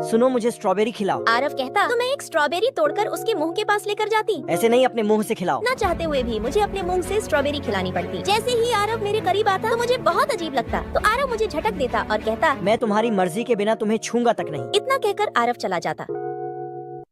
सुनो, मुझे स्ट्रॉबेरी खिलाओ। आरव कहता तो मैं एक स्ट्रॉबेरी तोड़कर उसके मुंह के पास लेकर जाती। ऐसे नहीं, अपने मुंह से खिलाओ। न चाहते हुए भी मुझे अपने मुंह से स्ट्रॉबेरी खिलानी पड़ती। जैसे ही आरव मेरे करीब आता तो मुझे बहुत अजीब लगता, तो आरव मुझे झटक देता और कहता मैं तुम्हारी मर्जी के बिना तुम्हें छूंगा तक नहीं। इतना कहकर आरव चला जाता।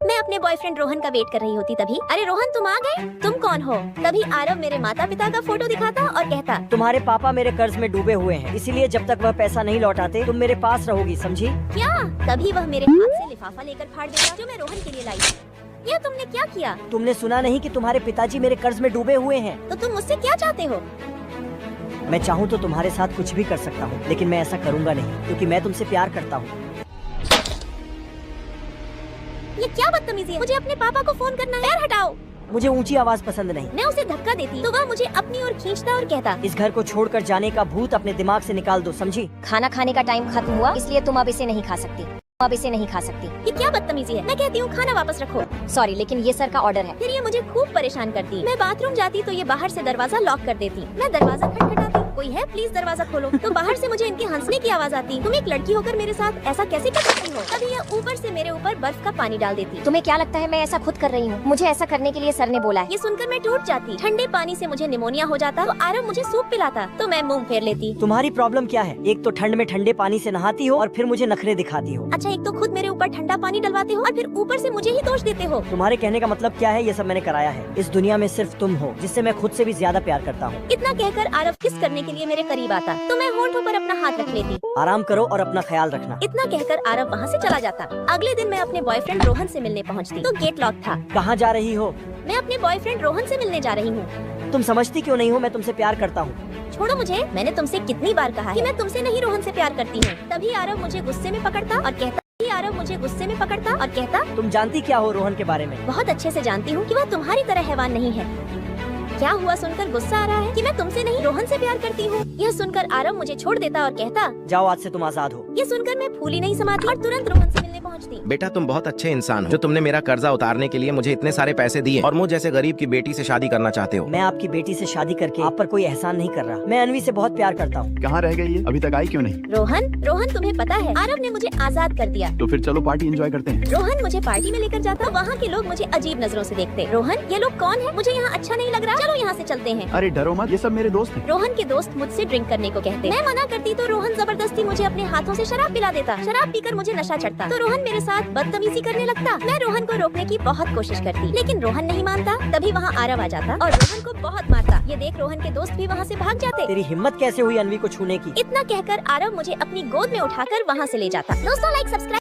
मैं अपने बॉयफ्रेंड रोहन का वेट कर रही होती। तभी अरे रोहन, तुम आ गए, तुम कौन हो? तभी आरव मेरे माता पिता का फोटो दिखाता और कहता तुम्हारे पापा मेरे कर्ज में डूबे हुए हैं, इसीलिए जब तक वह पैसा नहीं लौटाते तुम मेरे पास रहोगी, समझी? क्या? तभी वह मेरे हाथ से लिफाफा लेकर फाड़ देता जो मैं रोहन के लिए लाई थी। यह तुमने क्या किया? तुमने सुना नहीं कि तुम्हारे पिताजी मेरे कर्ज में डूबे हुए हैं? तो तुम मुझसे क्या चाहते हो? मैं चाहूँ तो तुम्हारे साथ कुछ भी कर सकता हूँ, लेकिन मैं ऐसा करूँगा नहीं, क्योंकि मैं तुमसे प्यार करता हूँ। ये क्या बदतमीजी है? मुझे अपने पापा को फोन करना है। पैर हटाओ। मुझे ऊंची आवाज पसंद नहीं। मैं उसे धक्का देती तो वह मुझे अपनी ओर खींचता और कहता इस घर को छोड़कर जाने का भूत अपने दिमाग से निकाल दो, समझी? खाना खाने का टाइम खत्म हुआ, इसलिए तुम अब इसे नहीं खा सकती। अब इसे नहीं खा सकती। ये क्या बदतमीजी है? मैं कहती हूँ खाना वापस रखो। सॉरी, लेकिन ये सर का ऑर्डर है। फिर ये मुझे खूब परेशान करती। मैं बाथरूम जाती तो ये बाहर से दरवाजा लॉक कर देती। मैं दरवाजा खटखटाती, कोई है प्लीज दरवाजा खोलो, तो बाहर से मुझे इनके हंसने की आवाज आती। तुम एक लड़की होकर मेरे साथ ऐसा कैसे कर सकती हो? तभी ये ऊपर से मेरे ऊपर बर्फ का पानी डाल देती। तुम्हें क्या लगता है मैं ऐसा खुद कर रही हूँ? मुझे ऐसा करने के लिए सर ने बोला है। ये सुनकर मैं टूट जाती। ठंडे पानी से मुझे निमोनिया हो जाता तो आरव मुझे सूप पिलाता तो मैं मुंह फेर लेती। तुम्हारी प्रॉब्लम क्या है? एक तो ठंड में ठंडे पानी से नहाती हो और फिर मुझे नखरे दिखाती हो। अच्छा, एक तो खुद मेरे ऊपर ठंडा पानी डलवाते हो और फिर ऊपर से मुझे ही दोष देते हो। तुम्हारे कहने का मतलब क्या है? ये सब मैंने कराया है। इस दुनिया में सिर्फ तुम हो जिससे मैं खुद से भी ज्यादा प्यार करता हूँ। इतना कहकर आरव किस करने के लिए मेरे करीब आता तो मैं होंठों पर अपना हाथ रख लेती। आराम करो और अपना ख्याल रखना। इतना कहकर आरव वहाँ से चला जाता। अगले दिन मैं अपने बॉयफ्रेंड रोहन से मिलने पहुँचती तो गेट लॉक था। कहाँ जा रही हो? मैं अपने बॉयफ्रेंड रोहन से मिलने जा रही हूँ। तुम समझती क्यों नहीं हो मैं तुमसे प्यार करता हूँ? छोड़ो मुझे, मैंने तुमसे कितनी बार कहा कि मैं तुमसे नहीं रोहन से प्यार करती हूँ। तभी आरव मुझे गुस्से में पकड़ता और कहता तुम जानती क्या हो रोहन के बारे में? बहुत अच्छे से जानती हूँ कि वह तुम्हारी तरह हैवान नहीं है। क्या हुआ सुनकर गुस्सा आ रहा है कि मैं तुमसे नहीं रोहन से प्यार करती हूँ? यह सुनकर आरव मुझे छोड़ देता और कहता जाओ, आज से तुम आजाद हो। ये सुनकर मैं फूली नहीं समाती और तुरंत रोहन से मिलने पहुँचती। बेटा, तुम बहुत अच्छे इंसान हो जो तुमने मेरा कर्जा उतारने के लिए मुझे इतने सारे पैसे दिए और मुझ जैसे गरीब की बेटी से शादी करना चाहते हो। मैं आपकी बेटी से शादी करके आप पर कोई एहसान नहीं कर रहा। मैं अन्वी से बहुत प्यार करता हूँ। कहाँ रह गई है? अभी तक आई क्यों नहीं? रोहन, तुम्हें पता है आरव ने मुझे आजाद कर दिया। तो फिर चलो पार्टी एंजॉय करते हैं। रोहन मुझे पार्टी में लेकर जाता, वहाँ के लोग मुझे अजीब नजरों से देखते। रोहन, ये लोग कौन है? मुझे यहाँ अच्छा नहीं लग रहा, चलो यहाँ से चलते हैं। अरे डरो मत, ये सब मेरे दोस्त हैं। रोहन के दोस्त मुझसे ड्रिंक करने को कहते। मैं मना करती तो रोहन जबरदस्ती मुझे अपने हाथों से शराब पिला देता। शराब पीकर मुझे नशा चढ़ता तो रोहन मेरे साथ बदतमीजी करने लगता। मैं रोहन को रोकने की बहुत कोशिश करती, लेकिन रोहन नहीं मानता। तभी वहाँ आरव आ जाता और रोहन को बहुत मारता। ये देख रोहन के दोस्त भी वहाँ से भाग जाते। तेरी हिम्मत कैसे हुई अन्वी को छूने की? इतना कहकर आरव मुझे अपनी गोद में उठाकर वहाँ से ले जाता। दोस्तों, लाइक सब्सक्राइब